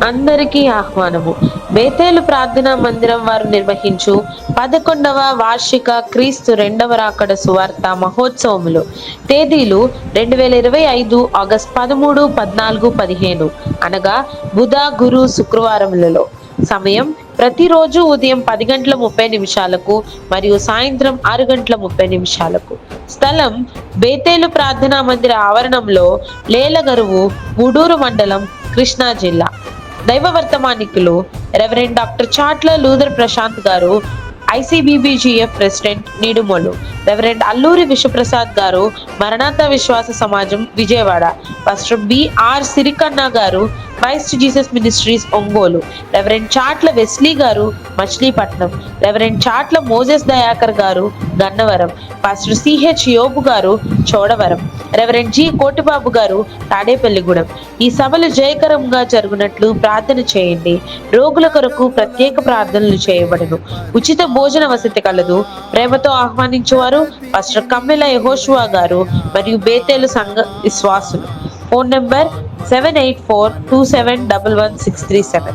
అందరికీ ఆహ్వానము. బేతేలు ప్రార్థనా మందిరం వారు నిర్వహించు 11వ వార్షిక క్రీస్తు రెండవ రాకడ సువార్త మహోత్సవములు. తేదీలు 2025 ఆగస్టు 13, 14, 15 అనగా బుధ, గురు, శుక్రవారములలో. సమయం ప్రతిరోజు ఉదయం 10:30 మరియు సాయంత్రం 6:30. స్థలం బేతేలు ప్రార్థనా మందిర ఆవరణంలో, లేలగరువు, గూడూరు మండలం, కృష్ణా జిల్లా. దైవ వర్తమానికులు reverend doctor Chatla Luther Prashant garu, ICBBGF president, Nidumolu. Reverend Alluri Vishwaprasad garu, Maranatha Vishwasa Samajam, Vijayawada. Pastor BR Sirikanna garu, Christ Jesus ministries, Ongole. Reverend Chatla Wesley garu, Machilipatnam. Reverend Chatla Moses Dayakar garu, Gannavaram. Pastor CH యోబు గారు, చోడవరం. రెవరెండ్ G కోటిబాబు గారు, తాడేపల్లిగూడెం. ఈ సభలు జయకరంగా జరుగునట్లు ప్రార్థన చేయండి. రోగుల కొరకు ప్రత్యేక ప్రార్థనలు చేయబడును. ఉచిత భోజన వసతి కలదు. ప్రేమతో ఆహ్వానించువారు పాస్టర్ కమ్మెల యెహోషువ గారు మరియు బేతేలు సంఘ విశ్వాసులు. Phone number 78427111637.